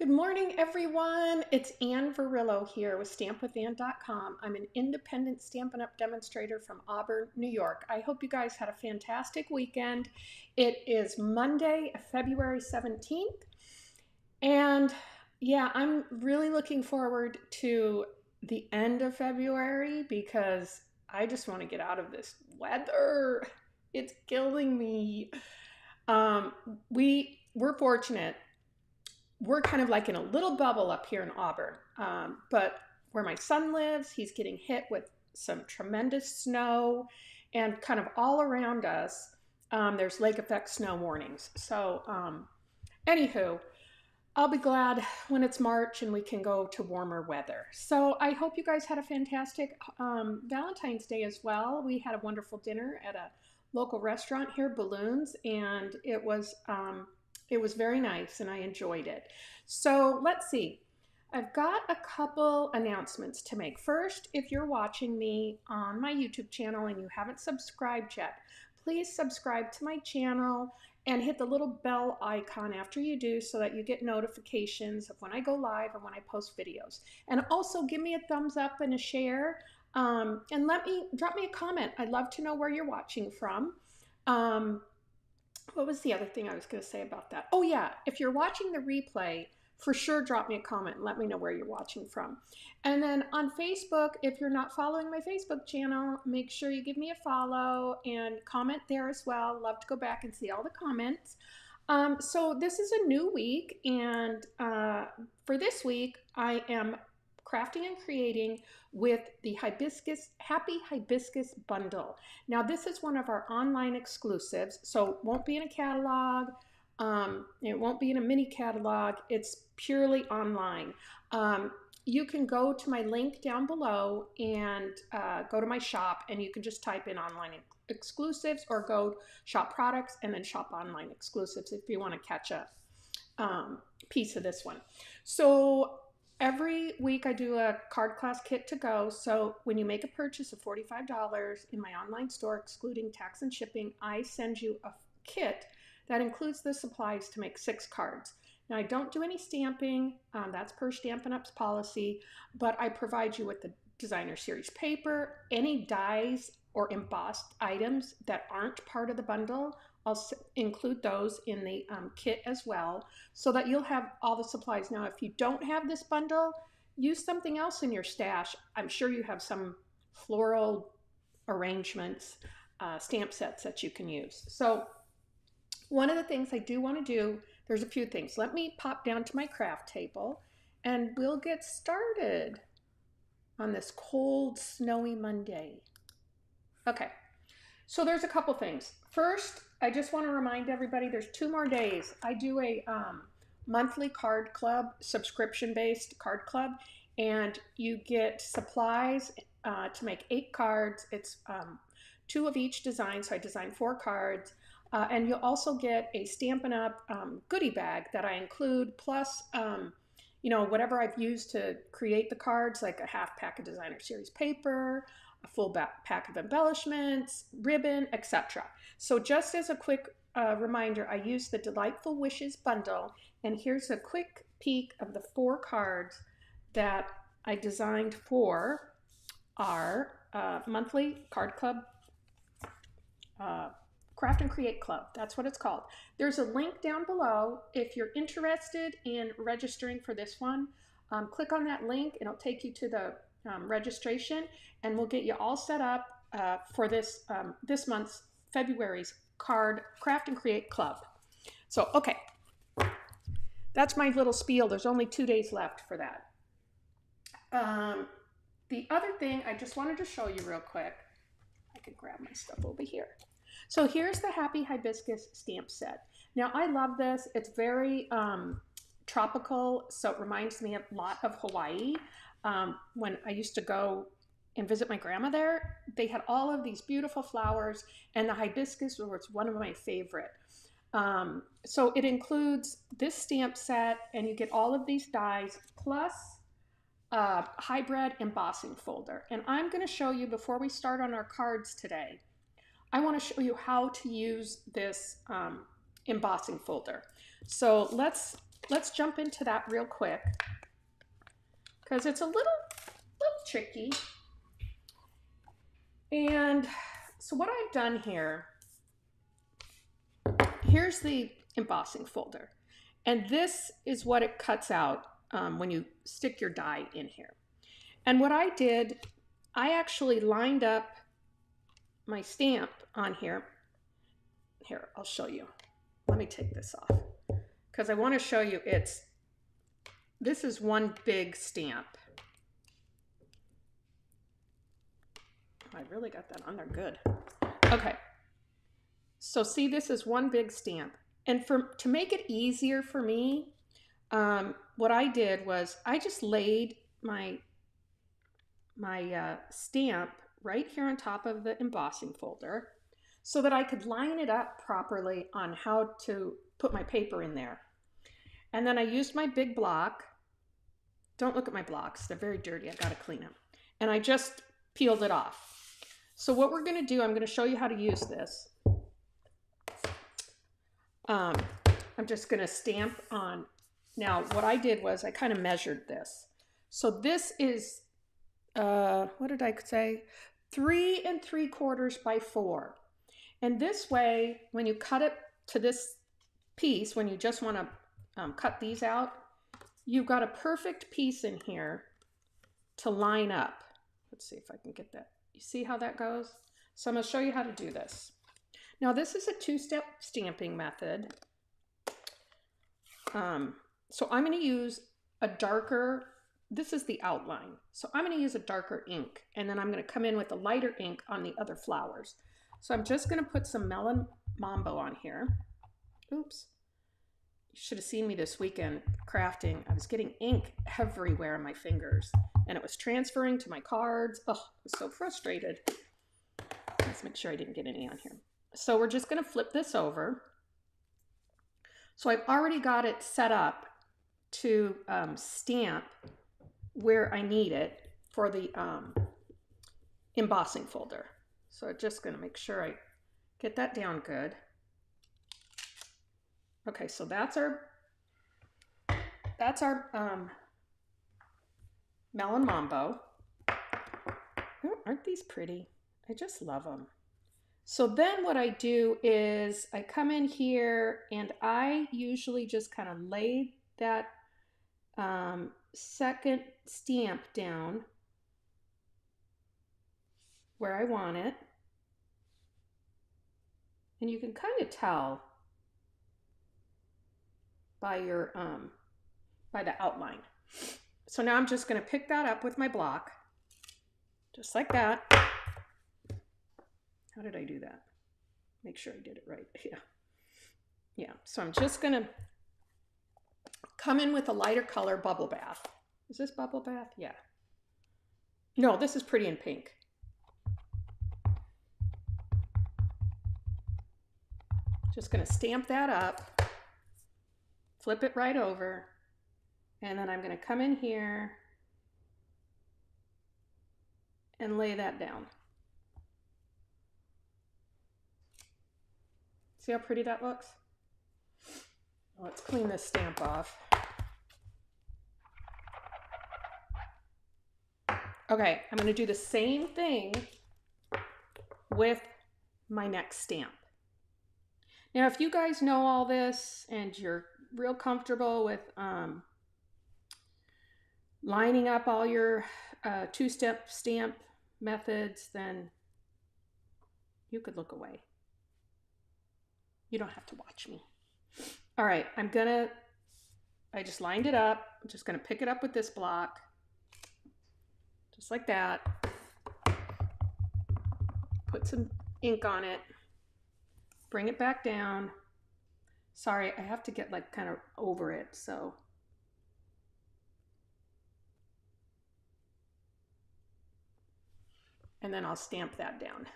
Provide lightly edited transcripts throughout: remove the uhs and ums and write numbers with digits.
Good morning, everyone. It's Ann Verillo here with StampWithAnn.com. I'm an independent Stampin' Up! Demonstrator from Auburn, New York. I hope you guys had a fantastic weekend. It is Monday, February 17th. And yeah, I'm really looking forward to the end of February because I just want to get out of this weather. It's killing me. Um, we're fortunate. We're kind of like in a little bubble up here in Auburn. But where my son lives, he's getting hit with some tremendous snow, and kind of all around us, there's lake effect snow warnings. So, anywho, I'll be glad when it's March and we can go to warmer weather. So I hope you guys had a fantastic Valentine's Day as well. We had a wonderful dinner at a local restaurant here, Balloons, and it was very nice and I enjoyed it. So let's see. I've got a couple announcements to make. First, if you're watching me on my YouTube channel and you haven't subscribed yet, please subscribe to my channel and hit the little bell icon after you do so that you get notifications of when I go live or when I post videos. And also give me a thumbs up and a share, and drop me a comment. I'd love to know where you're watching from. What was the other thing I was going to say about that? Oh yeah, if you're watching the replay, for sure drop me a comment and let me know where you're watching from. And then on Facebook, if you're not following my Facebook channel, make sure you give me a follow and comment there as well. Love to go back and see all the comments. So this is a new week, and for this week, I am crafting and creating with the Happy Hibiscus bundle. Now this is one of our online exclusives, so it won't be in a catalog. It won't be in a mini catalog. It's purely online. You can go to my link down below and go to my shop, and you can just type in online exclusives or go shop products and then shop online exclusives if you want to catch a piece of this one. So every week I do a card class kit to go. So when you make a purchase of $45 in my online store, excluding tax and shipping, I send you a kit that includes the supplies to make 6 cards. Now I don't do any stamping, that's per Stampin' Up's policy, but I provide you with the designer series paper, any dies or embossed items that aren't part of the bundle. I'll include those in the kit as well, so that you'll have all the supplies. Now, if you don't have this bundle, use something else in your stash. I'm sure you have some floral arrangements, stamp sets that you can use. So one of the things I do want to do, there's a few things. Let me pop down to my craft table and we'll get started on this cold, snowy Monday. Okay, so there's a couple things. First, I just want to remind everybody there's 2 more days. I do a monthly card club, subscription-based card club, and you get supplies to make 8 cards. It's 2 of each design, so I designed 4 cards. And you'll also get a Stampin' Up! Goodie bag that I include, plus you know, whatever I've used to create the cards, like a half pack of designer series paper, a full pack of embellishments, ribbon, etc. So just as a quick reminder, I used the Delightful Wishes bundle, and here's a quick peek of the 4 cards that I designed for our monthly card club, Craft and Create Club. That's what it's called. There's a link down below. If you're interested in registering for this one, click on that link. It'll take you to the registration, and we'll get you all set up for this this month's February's Craft and Create Club. So, okay, that's my little spiel. There's only 2 days left for that. The other thing I just wanted to show you real quick, I can grab my stuff over here. So here's the Happy Hibiscus stamp set. Now I love this. It's very tropical, so it reminds me a lot of Hawaii. When I used to go and visit my grandma there, they had all of these beautiful flowers, and the hibiscus was one of my favorite. So it includes this stamp set, and you get all of these dies, plus a Hybrid Embossing Folder. And I'm going to show you, before we start on our cards today, I want to show you how to use this embossing folder. So let's let's jump into that real quick because it's a little tricky. And so what I've done here, here's the embossing folder. And this is what it cuts out when you stick your die in here. And what I did, I actually lined up my stamp on here. Here, I'll show you. Let me take this off because I want to show you this is one big stamp. I really got that on there good. Okay. So see, this is one big stamp. And to make it easier for me, what I did was I just laid my stamp right here on top of the embossing folder so that I could line it up properly on how to put my paper in there. And then I used my big block. Don't look at my blocks. They're very dirty. I got to clean them. And I just peeled it off. So what we're going to do, I'm going to show you how to use this. I'm just going to stamp on. Now, what I did was I kind of measured this. So this is, what did I say? 3 3/4 by 4. And this way, when you cut it to this piece, when you just want to cut these out, you've got a perfect piece in here to line up. Let's see if I can get that. You see how that goes? So I'm going to show you how to do this. Now this is a 2-step stamping method. So I'm going to use a darker, this is the outline. So I'm going to use a darker ink and then I'm going to come in with a lighter ink on the other flowers. So I'm just going to put some Melon Mambo on here. Oops. You should have seen me this weekend crafting. I was getting ink everywhere on my fingers and it was transferring to my cards. Oh, I was so frustrated. Let's make sure I didn't get any on here. So we're just going to flip this over. So I've already got it set up to stamp where I need it for the embossing folder. So I'm just going to make sure I get that down good. Okay, so that's our Melon Mambo. Oh, aren't these pretty? I just love them. So then what I do is I come in here and I usually just kind of lay that second stamp down where I want it. And you can kind of tell by your by the outline. So now I'm just going to pick that up with my block, just like that. How did I do that? Make sure I did it right. Yeah. So I'm just going to come in with a lighter color bubble bath. Is this bubble bath? Yeah. No, this is Pretty in Pink. Just going to stamp that up, flip it right over, and then I'm going to come in here and lay that down. See how pretty that looks? Let's clean this stamp off. Okay, I'm going to do the same thing with my next stamp. Now, if you guys know all this and you're real comfortable with lining up all your two-step stamp methods, then you could look away. You don't have to watch me. All right, I just lined it up. I'm just going to pick it up with this block, just like that. Put some ink on it. Bring it back down. Sorry, I have to get like kind of over it, so. And then I'll stamp that down.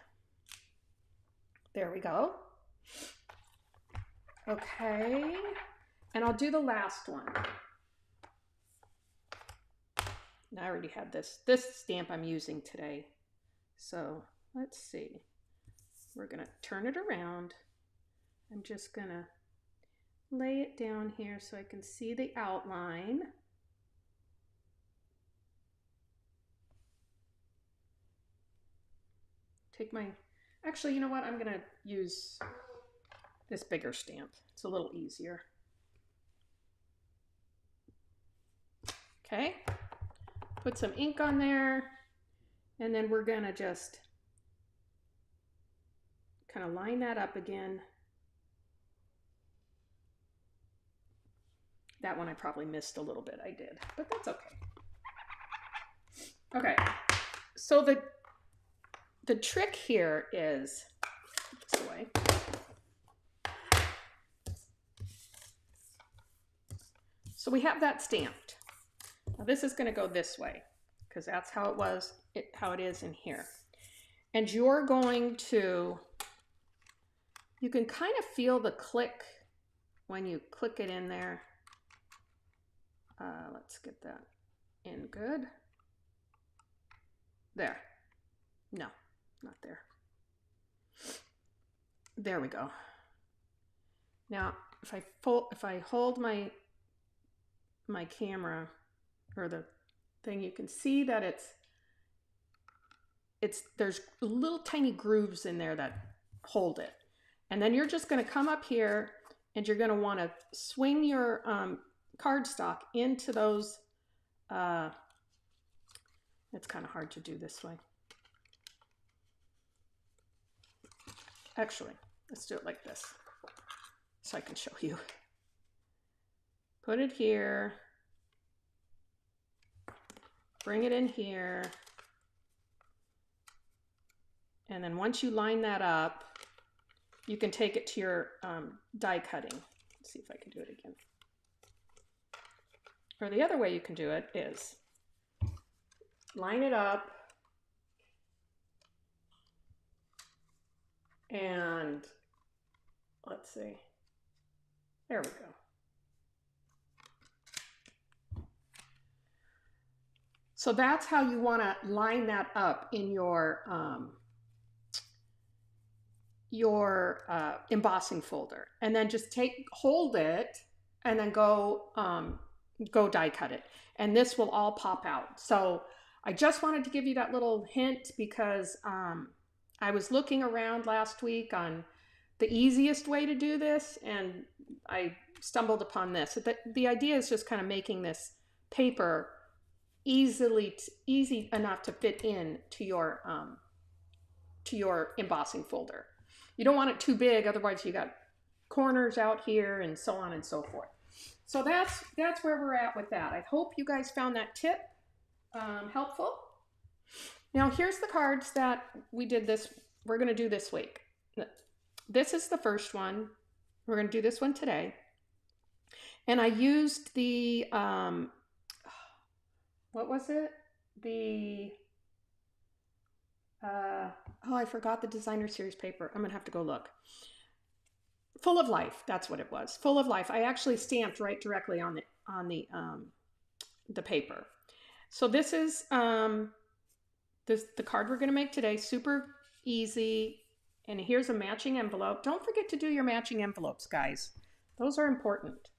There we go. Okay, and I'll do the last one. Now I already had this stamp I'm using today. So let's see. We're gonna turn it around. I'm just gonna lay it down here so I can see the outline. Take my, actually, you know what? I'm gonna use this bigger stamp. It's a little easier. Okay, put some ink on there, and then we're gonna just kind of line that up again. That one I probably missed a little bit. I did, but that's okay. Okay, so the trick here is this way. So we have that stamped. Now this is going to go this way because that's how it was, how it is in here. And you're going to, you can kind of feel the click when you click it in there. Let's get that in good. There. No, not there. There we go. Now, if I hold my camera or the thing, you can see that there's little tiny grooves in there that hold it. And then you're just going to come up here and you're going to want to swing your cardstock into those. It's kind of hard to do this way. Actually, let's do it like this so I can show you. Put it here. Bring it in here. And then once you line that up, you can take it to your die cutting. Let's see if I can do it again. Or the other way you can do it is line it up and let's see. There we go. So that's how you want to line that up in your embossing folder, and then just hold it and then go die cut it, and this will all pop out. So I just wanted to give you that little hint because I was looking around last week on the easiest way to do this, and I stumbled upon this. The idea is just kind of making this paper easy enough to fit in to your embossing folder. You don't want it too big, otherwise you got corners out here and so on and so forth. So that's where we're at with that. I hope you guys found that tip helpful. Now here's the cards that we're going to do this week. This is the first one. We're going to do this one today. And I used the, what was it? The, oh, I forgot the designer series paper. I'm going to have to go look. Full of Life, that's what it was. Full of Life. I actually stamped right directly on the paper. So this is the card we're going to make today. Super easy. And here's a matching envelope. Don't forget to do your matching envelopes, guys. Those are important.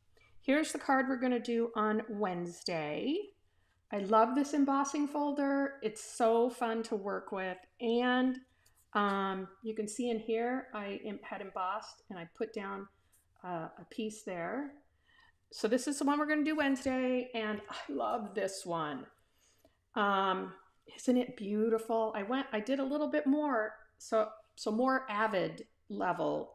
Here's the card we're going to do on Wednesday. I love this embossing folder. It's so fun to work with. And you can see in here, I had embossed and I put down a piece there. So this is the one we're going to do Wednesday, and I love this one. Isn't it beautiful? I did a little bit more, so more avid level,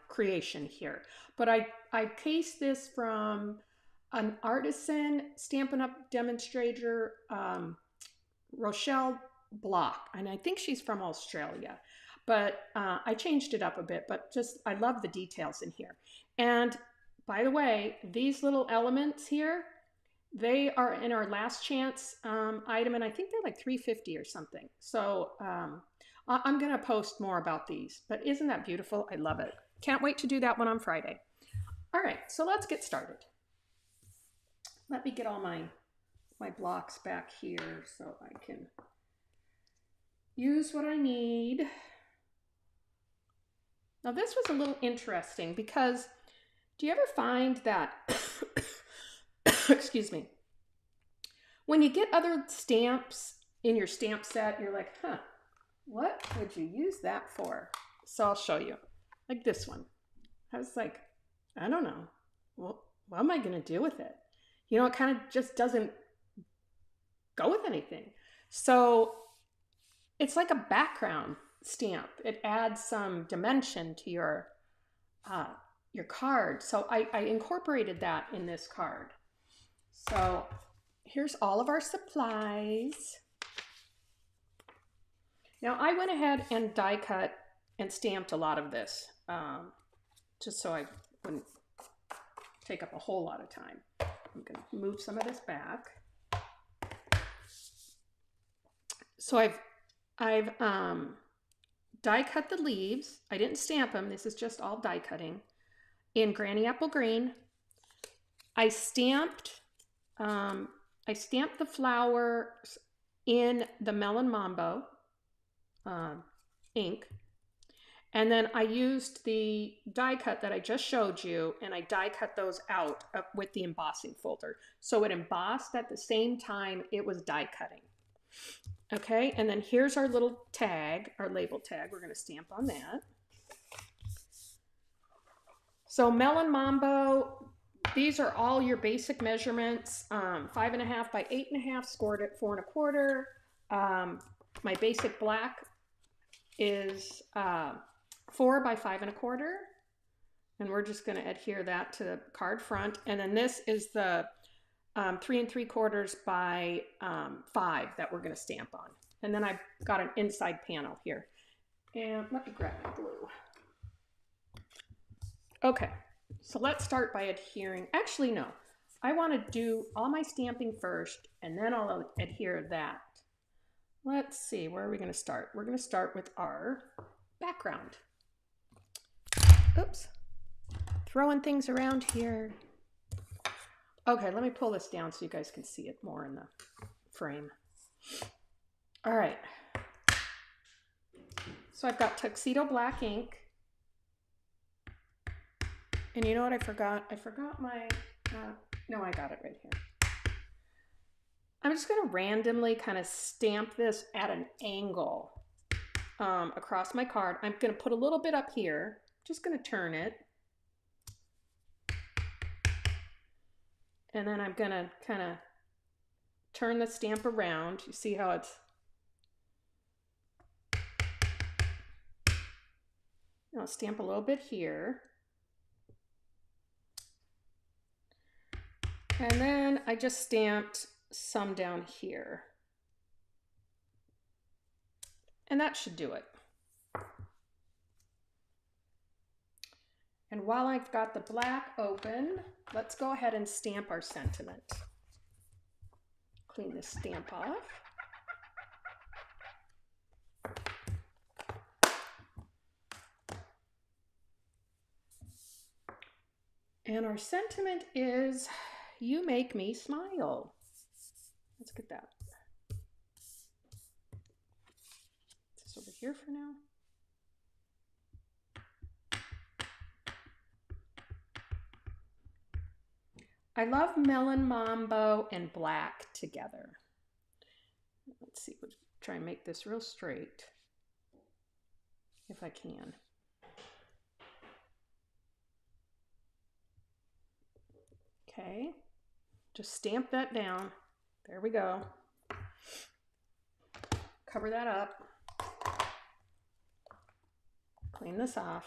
creation here. But I cased this from an artisan Stampin' Up demonstrator, Rochelle Block, and I think she's from Australia, but I changed it up a bit, but I love the details in here. And by the way, these little elements here, they are in our last chance item, and I think they're like $3.50 or something. So I'm going to post more about these, but isn't that beautiful? I love it. Can't wait to do that one on Friday. All right, so let's get started. Let me get all my blocks back here so I can use what I need. Now this was a little interesting because do you ever find that, excuse me, when you get other stamps in your stamp set, you're like, huh, what would you use that for? So I'll show you. Like this one. I was like, I don't know. Well, what am I going to do with it? You know, it kind of just doesn't go with anything. So it's like a background stamp. It adds some dimension to your card. So I incorporated that in this card. So here's all of our supplies. Now I went ahead and die cut and stamped a lot of this, just so I wouldn't take up a whole lot of time. I'm going to move some of this back. So I've die cut the leaves. I didn't stamp them. This is just all die cutting in Granny Apple Green. I stamped the flowers in the Melon Mambo ink. And then I used the die cut that I just showed you, and I die cut those out with the embossing folder. So it embossed at the same time it was die cutting. Okay, and then here's our little tag, our label tag. We're going to stamp on that. So Melon Mambo, these are all your basic measurements. 5.5 by 8.5, scored at 4 1/4. My basic black is 4 by 5 1/4, and we're just going to adhere that to the card front. And then this is the 3 3/4 by 5 that we're going to stamp on. And then I've got an inside panel here. And let me grab my glue. Okay, so let's start by adhering. Actually, no, I want to do all my stamping first, and then I'll adhere that. Let's see, where are we going to start? We're going to start with our background. Oops, throwing things around here. Okay, let me pull this down so you guys can see it more in the frame. All right. So I've got Tuxedo Black ink. And you know what I forgot? I forgot my, no, I got it right here. I'm just going to randomly kind of stamp this at an angle across my card. I'm going to put a little bit up here. Just going to turn it. And then I'm going to kind of turn the stamp around. You see how it's... I'll stamp a little bit here. And then I just stamped some down here. And that should do it. And while I've got the black open, let's go ahead and stamp our sentiment. Clean this stamp off. And our sentiment is, you make me smile. Let's get that. Is this over here for now? I love Melon Mambo and black together. Let's see, we'll try and make this real straight, if I can. Okay, just stamp that down. There we go. Cover that up. Clean this off.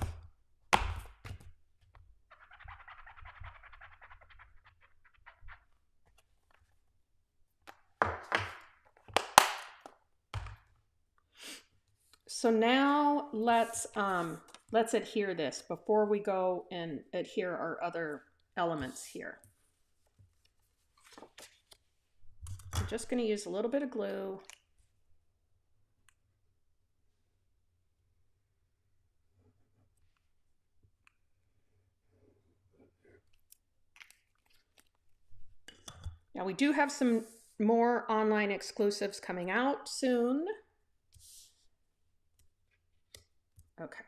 So now let's adhere this before we go and adhere our other elements here. I'm just going to use a little bit of glue. Now we do have some more online exclusives coming out soon. Okay.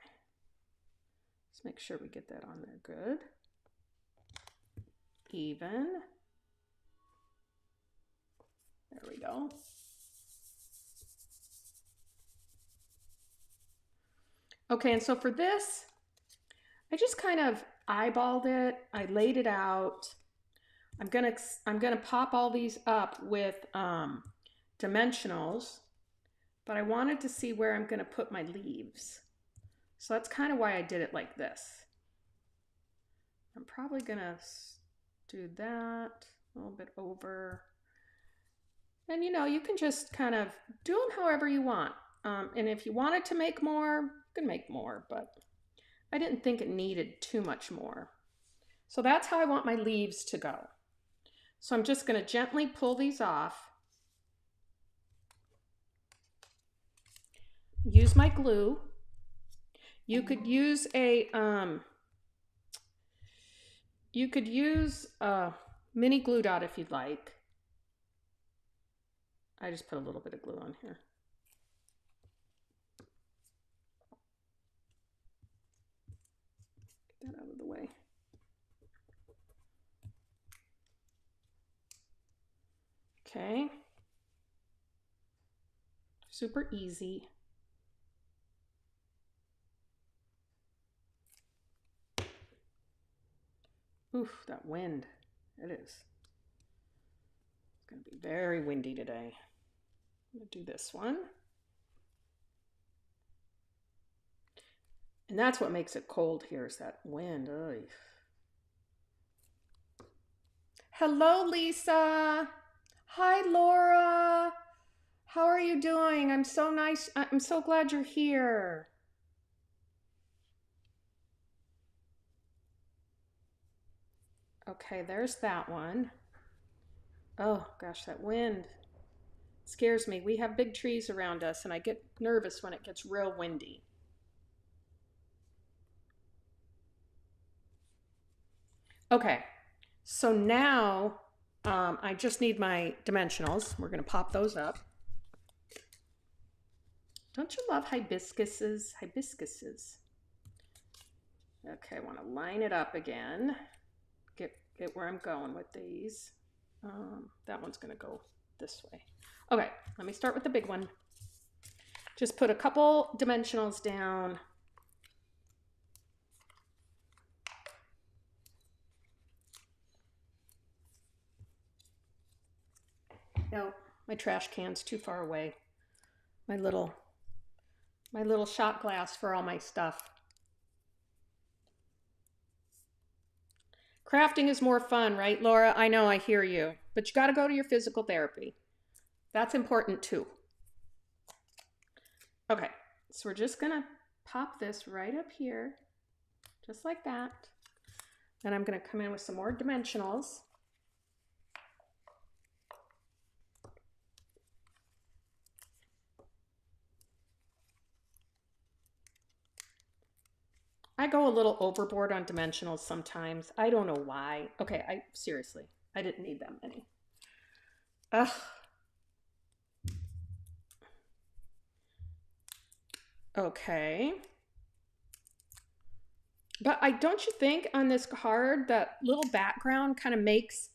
Let's make sure we get that on there good. Even. There we go. Okay, and so for this, I just kind of eyeballed it. I laid it out. I'm gonna pop all these up with dimensionals, but I wanted to see where I'm gonna put my leaves. So that's kind of why I did it like this. I'm probably gonna do that a little bit over. And you know, you can just kind of do them however you want. And if you wanted to make more, you can make more, but I didn't think it needed too much more. So that's how I want my leaves to go. So I'm just going to gently pull these off. Use my glue. You could use a mini glue dot if you'd like. I just put a little bit of glue on here. Get that out of the way. Okay. Super easy. Oof, that wind. It is. It's going to be very windy today. I'm going to do this one. And that's what makes it cold here, is that wind. Oy. Hello, Lisa. Hi, Laura. How are you doing? I'm so nice. I'm so glad you're here. Okay, there's that one. Oh, gosh, that wind scares me. We have big trees around us, and I get nervous when it gets real windy. Okay, so now I just need my dimensionals. We're going to pop those up. Don't you love hibiscuses? Hibiscuses. Okay, I want to line it up again. Get where I'm going with these. That one's going to go this way. Okay, let me start with the big one. Just put a couple dimensionals down. No, my trash can's too far away. My little shot glass for all my stuff. Crafting is more fun, right, Laura? I know, I hear you. But you got to go to your physical therapy. That's important too. Okay, so we're just going to pop this right up here, just like that. Then I'm going to come in with some more dimensionals. I go a little overboard on dimensionals sometimes. I don't know why. Okay, seriously, I didn't need that many. Ugh. Okay. But don't you think on this card, that little background kind of makes,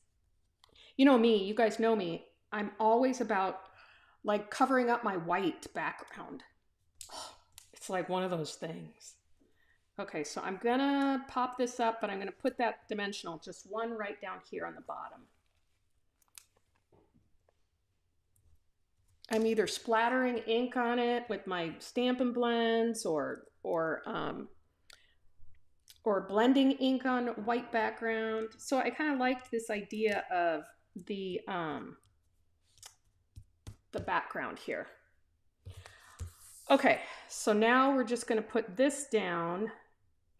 you know me, you guys know me, I'm always about like covering up my white background. Oh, it's like one of those things. Okay, so I'm gonna pop this up, but I'm gonna put that dimensional, just one right down here on the bottom. I'm either splattering ink on it with my Stampin' Blends or blending ink on white background. So I kind of liked this idea of the background here. Okay, so now we're just going to put this down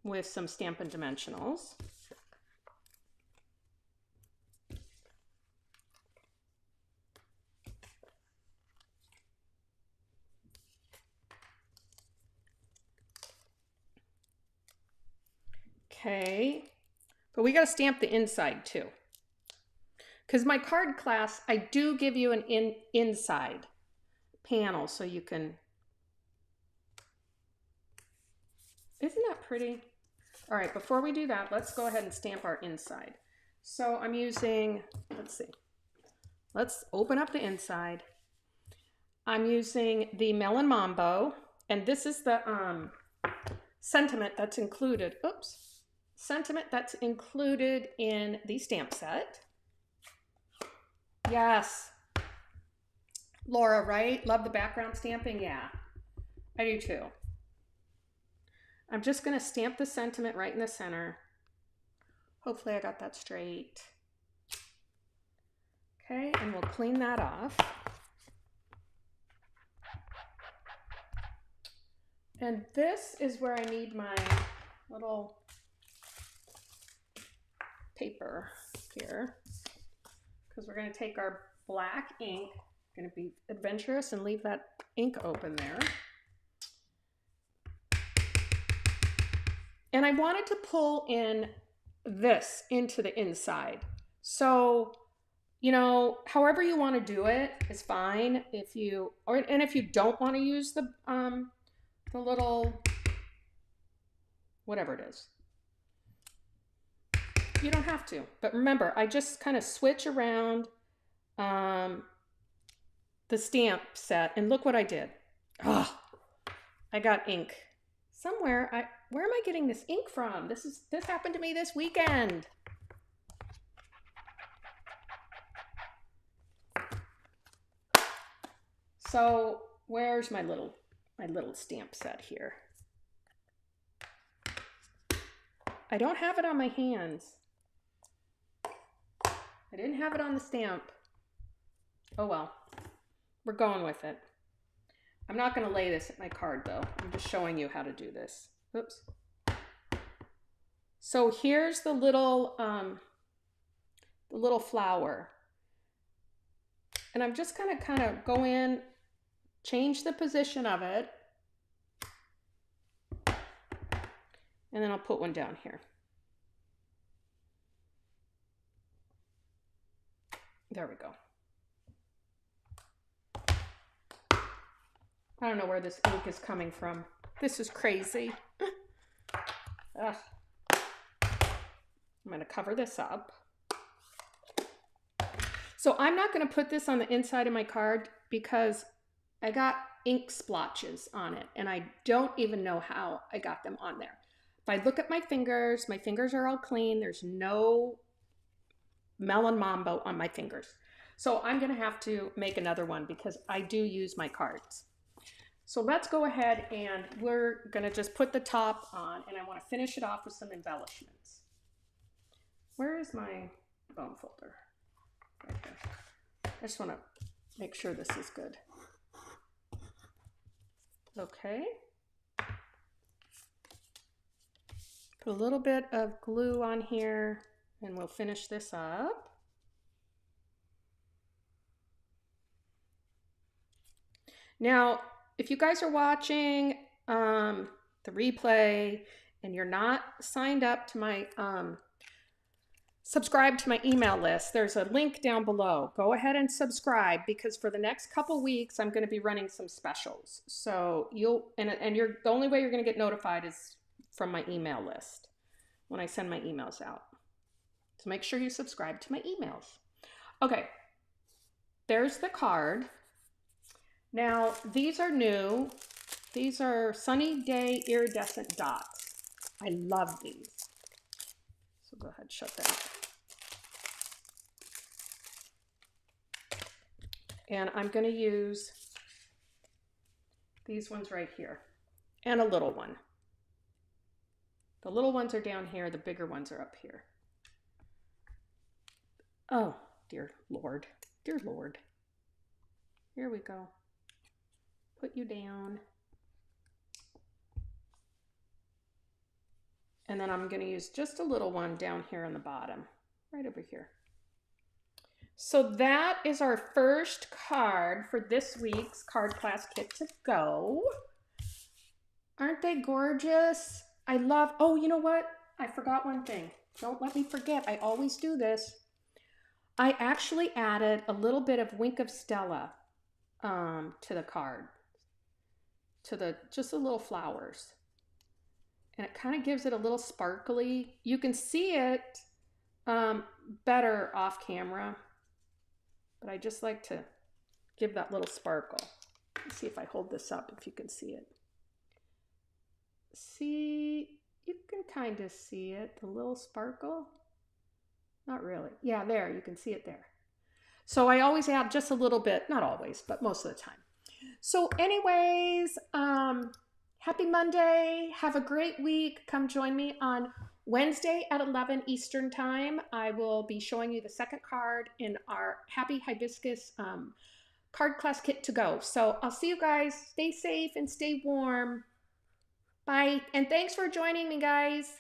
with some Stampin' Dimensionals. Okay, but we got to stamp the inside too. Because my card class, I do give you an inside panel so you can. Isn't that pretty? All right, before we do that, let's go ahead and stamp our inside. So I'm using, let's see, let's open up the inside. I'm using the Melon Mambo, and this is the sentiment that's included. Oops, sentiment that's included in the stamp set. Yes, Laura, right? Love the background stamping. Yeah, I do too. I'm just going to stamp the sentiment right in the center. Hopefully I got that straight. Okay, and we'll clean that off. And this is where I need my little paper here, because we're going to take our black ink, going to be adventurous and leave that ink open there. And I wanted to pull in this into the inside. So, you know, however you want to do it is fine. If you, and if you don't want to use the little, whatever it is, you don't have to. But remember, I just kind of switch around the stamp set, and look what I did. Oh, I got ink somewhere. Where am I getting this ink from? This happened to me this weekend. So where's my little stamp set here? I don't have it on my hands. I didn't have it on the stamp. Oh well, we're going with it. I'm not going to lay this at my card though. I'm just showing you how to do this. Oops. So here's the little flower. And I'm just going to kind of go in, change the position of it. And then I'll put one down here. There we go. I don't know where this ink is coming from. This is crazy. Ugh. I'm going to cover this up. So I'm not going to put this on the inside of my card because I got ink splotches on it and I don't even know how I got them on there. If I look at my fingers are all clean. There's no Melon Mambo on my fingers. So I'm going to have to make another one because I do use my cards. So let's go ahead and we're going to just put the top on, and I want to finish it off with some embellishments. Where is my bone folder? Right there. I just want to make sure this is good. Okay. Put a little bit of glue on here and we'll finish this up. Now, if you guys are watching the replay and you're not signed up to my, subscribe to my email list, there's a link down below. Go ahead and subscribe because for the next couple weeks, I'm going to be running some specials. So the only way you're going to get notified is from my email list when I send my emails out. So make sure you subscribe to my emails. Okay, there's the card. Now, these are new. These are Sunny Day Iridescent Dots. I love these. So go ahead, shut that. And I'm going to use these ones right here and a little one. The little ones are down here. The bigger ones are up here. Oh, dear Lord. Dear Lord. Here we go. Put you down. And then I'm going to use just a little one down here on the bottom, right over here. So that is our first card for this week's card class kit to go. Aren't they gorgeous? I love, oh, you know what? I forgot one thing. Don't let me forget. I always do this. I actually added a little bit of Wink of Stella to the card, just the little flowers. and it kind of gives it a little sparkly. You can see it better off camera, but I just like to give that little sparkle. Let's see if I hold this up, if you can see it. See, you can kind of see it, the little sparkle. Not really. Yeah, there, you can see it there. So I always add just a little bit, not always, but most of the time. So anyways, happy Monday. Have a great week. Come join me on Wednesday at 11 Eastern Time. I will be showing you the second card in our Happy Hibiscus card class kit to go. So I'll see you guys. Stay safe and stay warm. Bye. And thanks for joining me, guys.